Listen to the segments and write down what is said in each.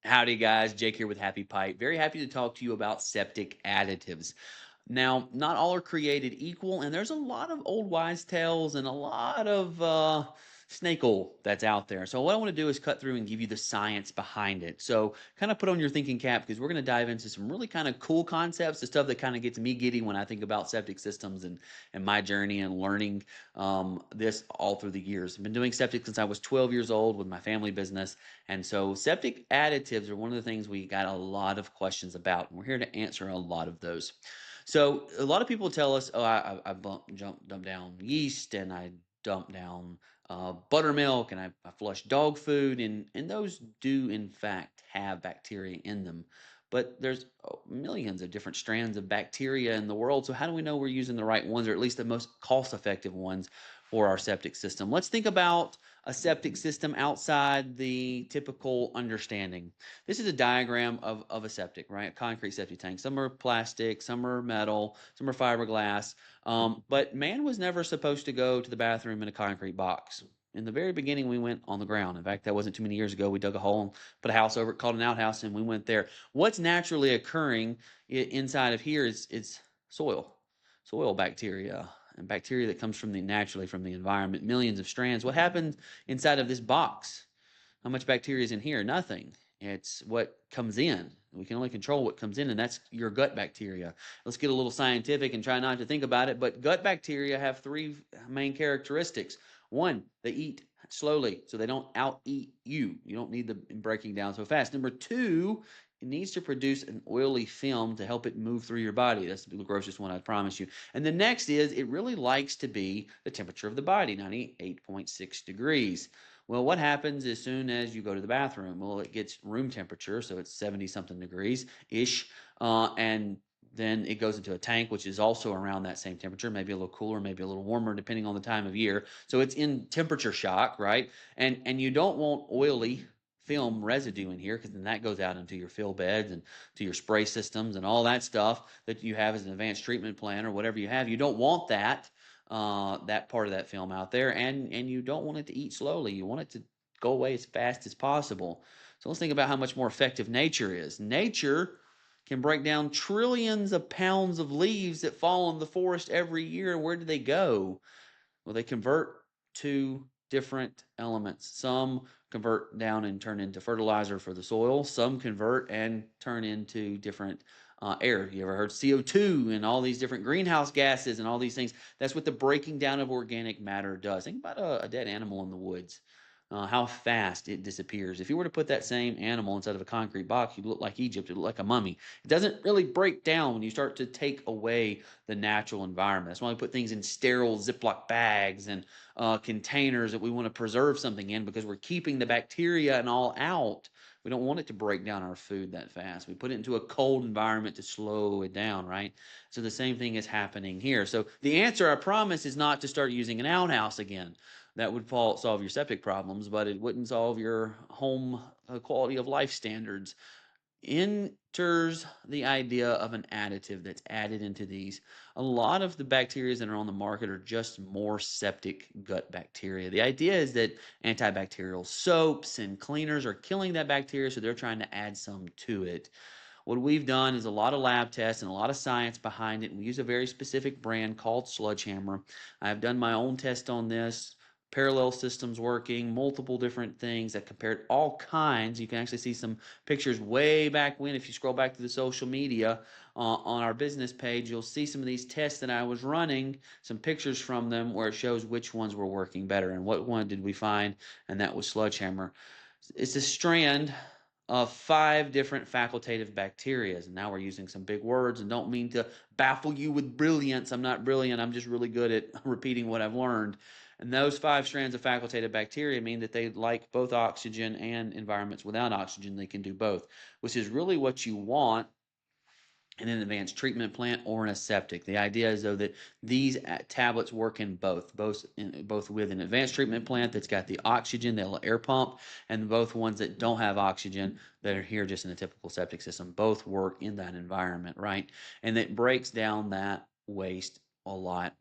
Howdy, guys. Jake here with Happy Pipe. Very happy to talk to you about septic additives. Now, not all are created equal, and there's a lot of old wise tales and a lot of snake oil that's out there. So, what I want to do is cut through and give you the science behind it. So, kind of put on your thinking cap because we're going to dive into some really kind of cool concepts, the stuff that kind of gets me giddy when I think about septic systems and my journey and learning this all through the years. I've been doing septic since I was 12 years old with my family business. And so, septic additives are one of the things we got a lot of questions about. And we're here to answer a lot of those. So a lot of people tell us, "Oh, dump down yeast, and I dump down buttermilk, and I flush dog food, and those do in fact have bacteria in them. But there's millions of different strands of bacteria in the world. So how do we know we're using the right ones, or at least the most cost-effective ones for our septic system? Let's think about a septic system outside the typical understanding. This is a diagram of a septic, right? A concrete septic tank. Some are plastic, some are metal, some are fiberglass. But man was never supposed to go to the bathroom in a concrete box. In the very beginning, we went on the ground. In fact, that wasn't too many years ago. We dug a hole and put a house over it, called an outhouse, and we went there. What's naturally occurring inside of here is soil bacteria, and bacteria that comes from naturally from the environment. Millions of strands. What happens inside of this box? How much bacteria is in here? Nothing. It's what comes in. We can only control what comes in, and that's your gut bacteria. Let's get a little scientific and try not to think about it, but gut bacteria have three main characteristics. One, they eat slowly, so they don't out-eat you. You don't need them breaking down so fast. Number two, it needs to produce an oily film to help it move through your body. That's the grossest one, I promise you. And the next is it really likes to be the temperature of the body, 98.6 degrees. Well, what happens as soon as you go to the bathroom? Well, it gets room temperature, so it's 70 something degrees ish, and then it goes into a tank, which is also around that same temperature, maybe a little cooler, maybe a little warmer, depending on the time of year. So it's in temperature shock, right? And you don't want oily film residue in here because then that goes out into your fill beds and to your spray systems and all that stuff that you have as an advanced treatment plan or whatever you have. You don't want that part of that film out there, and you don't want it to eat slowly. You want it to go away as fast as possible. So let's think about how much more effective nature is. Nature can break down trillions of pounds of leaves that fall in the forest every year. And where do they go? Well, they convert to different elements. Some convert down and turn into fertilizer for the soil. Some convert and turn into different air. You ever heard CO2 and all these different greenhouse gases and all these things? That's what the breaking down of organic matter does. Think about a dead animal in the woods. How fast it disappears. If you were to put that same animal inside of a concrete box, you'd look like Egypt. It'd look like a mummy. It doesn't really break down when you start to take away the natural environment. That's why we put things in sterile Ziploc bags and containers that we want to preserve something in because we're keeping the bacteria and all out. We don't want it to break down our food that fast. We put it into a cold environment to slow it down, right? So the same thing is happening here. So the answer, I promise, is not to start using an outhouse again. That would solve your septic problems, but it wouldn't solve your home quality of life standards. Enters the idea of an additive that's added into these. A lot of the bacteria that are on the market are just more septic gut bacteria. The idea is that antibacterial soaps and cleaners are killing that bacteria, so they're trying to add some to it. What we've done is a lot of lab tests and a lot of science behind it. And we use a very specific brand called Sledgehammer. I've done my own test on this, parallel systems working, multiple different things. I compared all kinds. You can actually see some pictures way back when. If you scroll back to the social media on our business page, you'll see some of these tests that I was running, some pictures from them where it shows which ones were working better and what one did we find, and that was Sledgehammer. It's a strand of 5 different facultative bacteria. And now we're using some big words and don't mean to baffle you with brilliance. I'm not brilliant. I'm just really good at repeating what I've learned. And those 5 strands of facultative bacteria mean that they like both oxygen and environments without oxygen. They can do both, which is really what you want in an advanced treatment plant or in a septic. The idea is though that these tablets work in both with an advanced treatment plant that's got the oxygen, the air pump, and both ones that don't have oxygen that are here just in a typical septic system. Both work in that environment, right? And it breaks down that waste a lot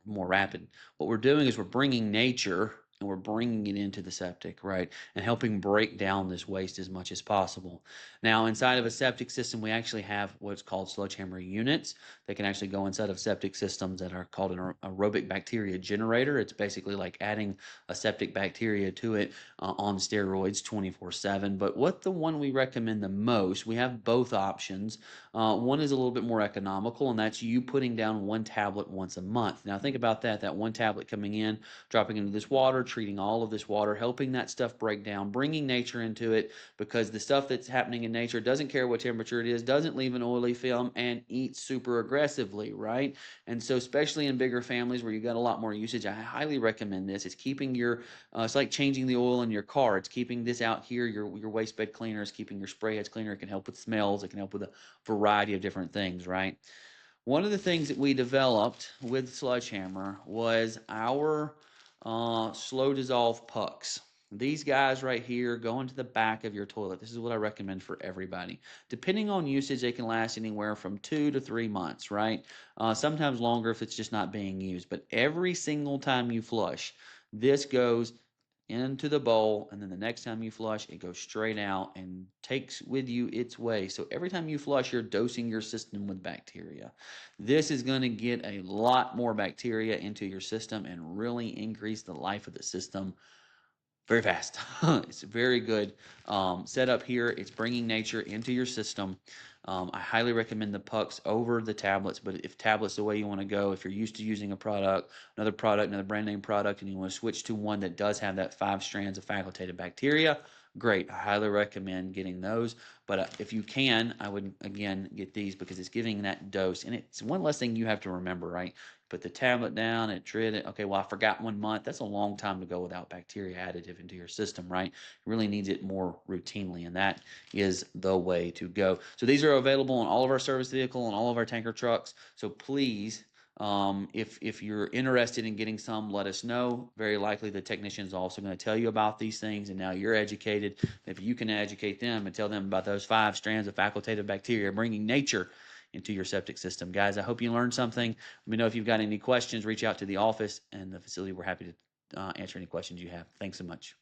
more rapid. What we're doing is we're bringing nature and we're bringing it into the septic, right? And helping break down this waste as much as possible. Now, inside of a septic system, we actually have what's called sledgehammer units. They can actually go inside of septic systems that are called an aerobic bacteria generator. It's basically like adding a septic bacteria to it on steroids 24/7. But what the one we recommend the most, we have both options. One is a little bit more economical, and that's you putting down one tablet once a month. Now, think about that, that one tablet coming in, dropping into this water, treating all of this water, helping that stuff break down, bringing nature into it, because the stuff that's happening in nature doesn't care what temperature it is, doesn't leave an oily film, and eats super aggressively, right? And so, especially in bigger families where you've got a lot more usage, I highly recommend this. It's keeping your, it's like changing the oil in your car. It's keeping this out here, your waste bed cleaner, is keeping your spray heads cleaner. It can help with smells. It can help with a variety of different things, right? One of the things that we developed with Sledgehammer was our slow dissolve pucks. These guys right here go into the back of your toilet. This is what I recommend for everybody. Depending on usage, they can last anywhere from 2 to 3 months, right? Sometimes longer if it's just not being used. But every single time you flush, this goes into the bowl, and then the next time you flush, it goes straight out and takes with you its way. So every time you flush, you're dosing your system with bacteria. This is going to get a lot more bacteria into your system and really increase the life of the system very fast. It's a very good setup here. It's bringing nature into your system. I highly recommend the pucks over the tablets, but if tablets the way you want to go, if you're used to using a product, another brand name product, and you want to switch to one that does have that 5 strands of facultative bacteria, great. I highly recommend getting those. But if you can, I would again get these because it's giving that dose, and it's one less thing you have to remember, right? Put the tablet down and treat it. Okay, well, I forgot 1 month. That's a long time to go without bacteria additive into your system, right? It really needs it more routinely, and that is the way to go. So these are available on all of our service vehicle and all of our tanker trucks. So please, if you're interested in getting some, let us know. Very likely the technician is also going to tell you about these things, and now you're educated. If you can educate them and tell them about those 5 strands of facultative bacteria, bringing nature into your septic system. Guys, I hope you learned something. Let me know if you've got any questions. Reach out to the office and the facility. We're happy to answer any questions you have. Thanks so much.